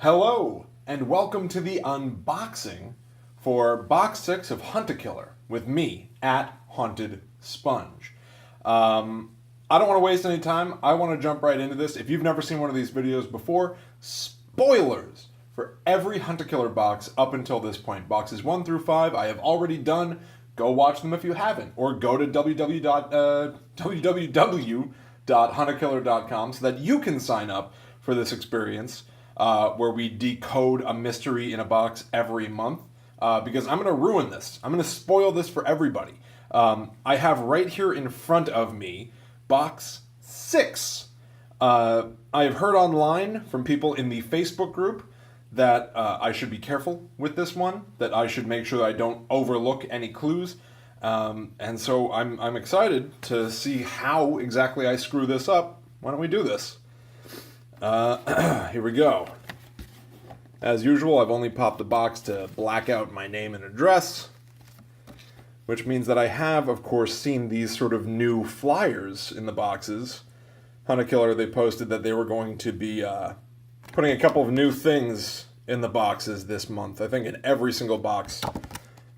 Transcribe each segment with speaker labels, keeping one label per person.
Speaker 1: Hello, and welcome to the unboxing for Box 6 of Hunt-A-Killer with me, at Haunted Sponge. I don't want to waste any time. I want to jump right into this. If you've never seen one of these videos before, spoilers for every Hunt-A-Killer box up until this point. Boxes 1 through 5 I have already done. Go watch them if you haven't. Or go to www.huntakiller.com so that you can sign up for this experience. Where we decode a mystery in a box every month, because I'm going to ruin this. I'm going to spoil this for everybody. I have right here in front of me Box 6. I have heard online from people in the Facebook group that I should be careful with this one, that I should make sure that I don't overlook any clues. And so I'm excited to see how exactly I screw this up. Why don't we do this? Here we go. As usual, I've only popped the box to black out my name and address, which means that I have, of course, seen these sort of new flyers in the boxes. Hunt-A-Killer, they posted that they were going to be putting a couple of new things in the boxes this month. I think in every single box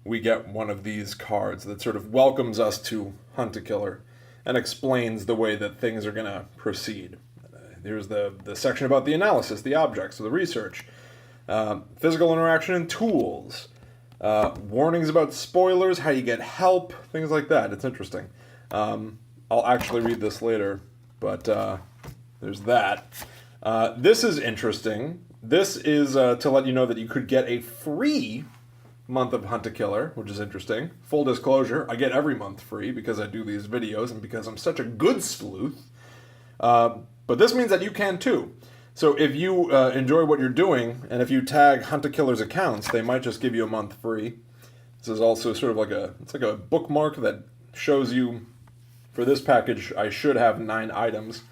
Speaker 1: we get one of these cards that sort of welcomes us to Hunt-A-Killer and explains the way that things are going to proceed. Here's the section about the analysis, the objects, so the research, physical interaction and tools, warnings about spoilers, how you get help, things like that. It's interesting. I'll actually read this later, but there's that. This is interesting. This is to let you know that you could get a free month of Hunt-A-Killer, which is interesting. Full disclosure, I get every month free because I do these videos and because I'm such a good sleuth. But this means that you can too. So if you enjoy what you're doing, and if you tag Hunt-A-Killer's accounts, they might just give you a month free. This is also sort of like it's like a bookmark that shows you, for this package, I should have 9 items.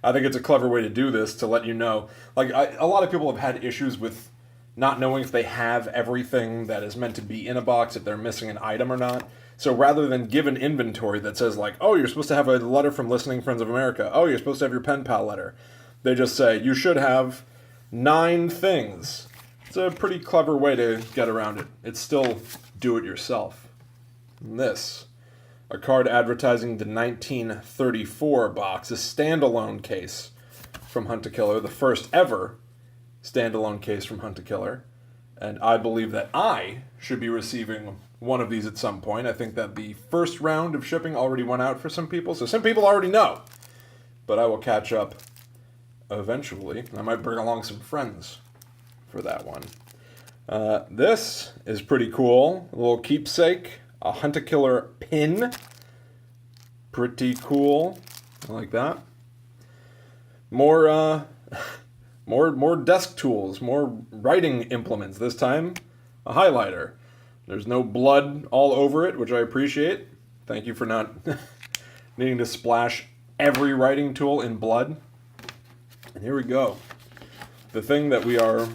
Speaker 1: I think it's a clever way to do this, to let you know. Like, a lot of people have had issues with not knowing if they have everything that is meant to be in a box, if they're missing an item or not. So rather than give an inventory that says like, oh, you're supposed to have a letter from Listening Friends of America. Oh, you're supposed to have your pen pal letter. They just say, you should have 9 things. It's a pretty clever way to get around it. It's still do it yourself. And this, a card advertising the 1934 box, a standalone case from Hunt-A-Killer, the first ever standalone case from Hunt-A-Killer. And I believe that I should be receiving one of these at some point. I think that the first round of shipping already went out for some people, so some people already know. But I will catch up eventually. I might bring along some friends for that one. This is pretty cool. A little keepsake. A Hunt-A-Killer pin. Pretty cool. I like that. More desk tools, more writing implements. This time, a highlighter. There's no blood all over it, which I appreciate. Thank you for not needing to splash every writing tool in blood. And here we go. The thing that we are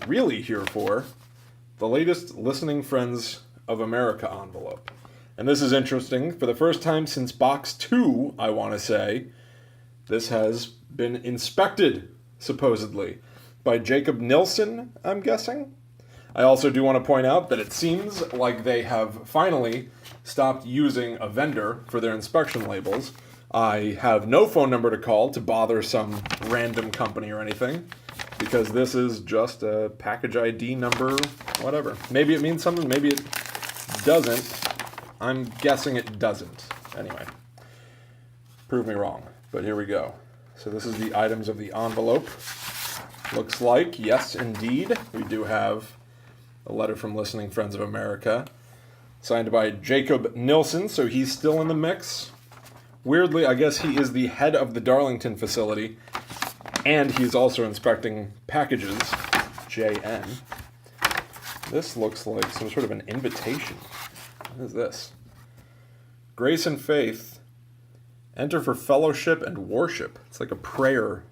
Speaker 1: really here for, the latest Listening Friends of America envelope. And this is interesting. For the first time since Box 2, I want to say, this has been inspected, supposedly, by Jacob Nilsson, I'm guessing. I also do want to point out that it seems like they have finally stopped using a vendor for their inspection labels. I have no phone number to call to bother some random company or anything, because this is just a package ID number, whatever. Maybe it means something, maybe it doesn't. I'm guessing it doesn't. Anyway, prove me wrong, but here we go. So this is the items of the envelope. Looks like, yes, indeed, we do have a letter from Listening Friends of America, signed by Jacob Nilsson, so he's still in the mix. Weirdly, I guess he is the head of the Darlington facility, and he's also inspecting packages, JN. This looks like some sort of an invitation. What is this? Grace and faith. Enter for fellowship and worship. It's like a prayer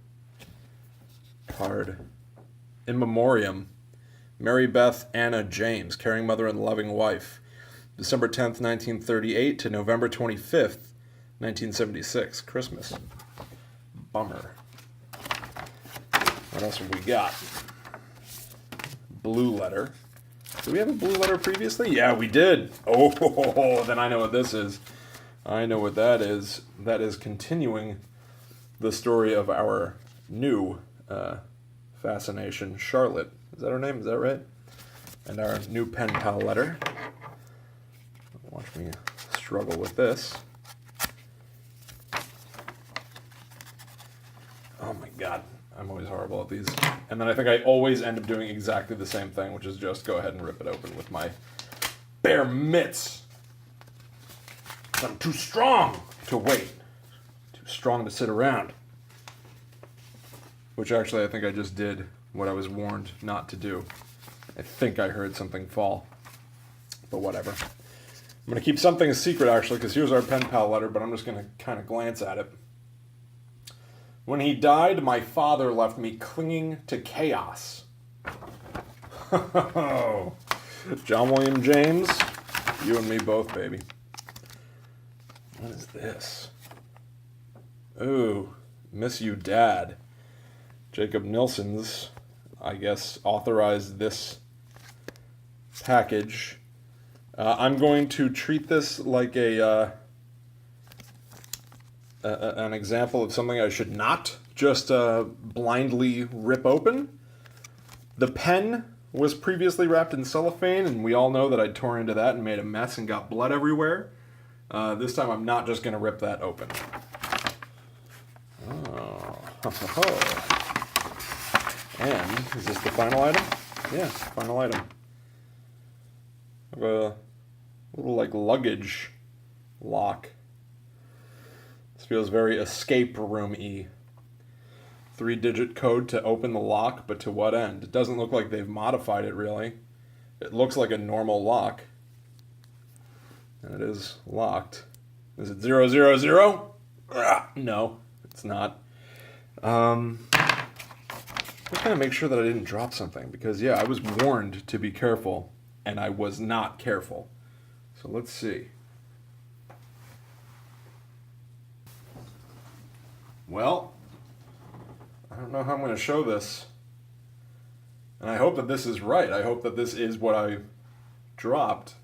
Speaker 1: card. In memoriam. Mary Beth Anna James, caring mother and loving wife. December 10th, 1938 to November 25th, 1976. Christmas. Bummer. What else have we got? blue letter. Did we have a blue letter previously? Yeah, we did. Oh, then I know what this is. I know what that is. That is continuing the story of our new fascination, Charlotte. Is that her name? Is that right? And our new pen pal letter. Watch me struggle with this. Oh my god, I'm always horrible at these. And then I think I always end up doing exactly the same thing, which is just go ahead and rip it open with my bare mitts. I'm too strong to wait. Too strong to sit around. Which actually I think I just did what I was warned not to do. I think I heard something fall. But whatever. I'm going to keep something a secret actually, because here's our pen pal letter, but I'm just going to kind of glance at it. When he died, my father left me clinging to chaos. John William James, you and me both, baby. What is this? Ooh, miss you, Dad. Jacob Nilsson's, I guess, authorized this package. I'm going to treat this like an example of something I should not just blindly rip open. The pen was previously wrapped in cellophane, and we all know that I tore into that and made a mess and got blood everywhere. This time I'm not just going to rip that open. Oh. And is this the final item? Yeah, final item. I have a little like luggage lock. This feels very escape room-y. 3-digit code to open the lock, but to what end? It doesn't look like they've modified it really. It looks like a normal lock. And it is locked. Is it 000? No, it's not. I'm going to make sure that I didn't drop something, because yeah, I was warned to be careful, and I was not careful. So let's see. Well, I don't know how I'm going to show this. And I hope that this is right. I hope that this is what I dropped.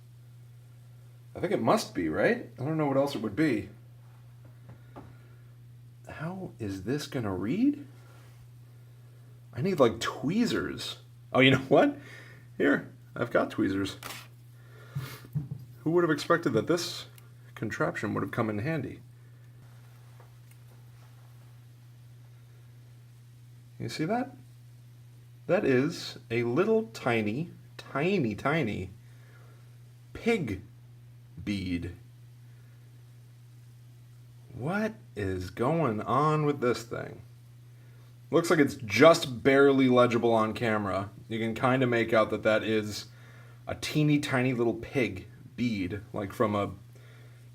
Speaker 1: I think it must be, right? I don't know what else it would be. How is this going to read? I need like tweezers. Oh, you know what? Here, I've got tweezers. Who would have expected that this contraption would have come in handy? You see that? That is a little tiny pig bead. What is going on with this thing? Looks like it's just barely legible on camera. You can kind of make out that that is a teeny tiny little pig bead, like from a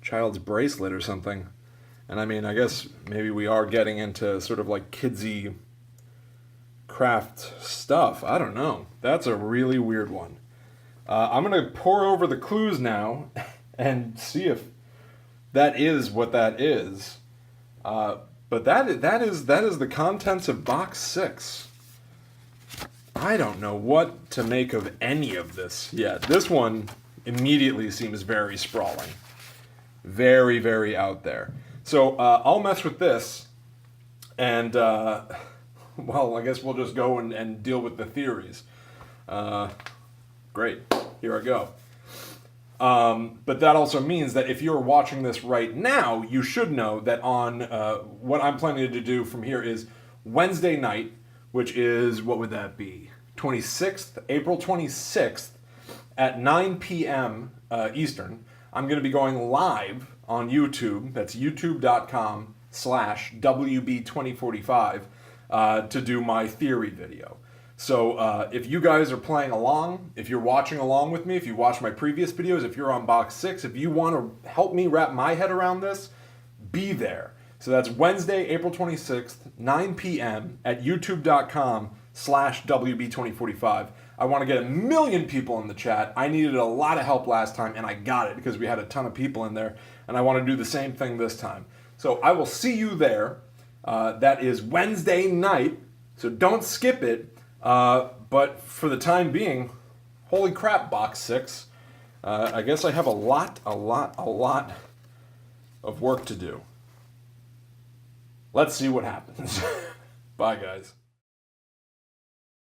Speaker 1: child's bracelet or something. And I mean, I guess maybe we are getting into sort of like kidsy craft stuff. I don't know. That's a really weird one. I'm going to pour over the clues now and see if that is what that is. But that is the contents of box 6. I don't know what to make of any of this yet. This one immediately seems very sprawling. Very, very out there. So I'll mess with this, and well, I guess we'll just go and deal with the theories. Great. Here I go. But that also means that if you're watching this right now, you should know that on what I'm planning to do from here is Wednesday night, which is, what would that be? April 26th at 9 p.m. Eastern. I'm going to be going live on YouTube. That's youtube.com/WB2045 to do my theory video. So if you guys are playing along, if you're watching along with me, if you watch my previous videos, if you're on box 6, if you want to help me wrap my head around this, be there. So that's Wednesday, April 26th, 9 p.m. at youtube.com/WB2045. I want to get 1 million people in the chat. I needed a lot of help last time, and I got it because we had a ton of people in there, and I want to do the same thing this time. So I will see you there. That is Wednesday night, so don't skip it. But for the time being, holy crap, box 6. I guess I have a lot of work to do. Let's see what happens. Bye, guys.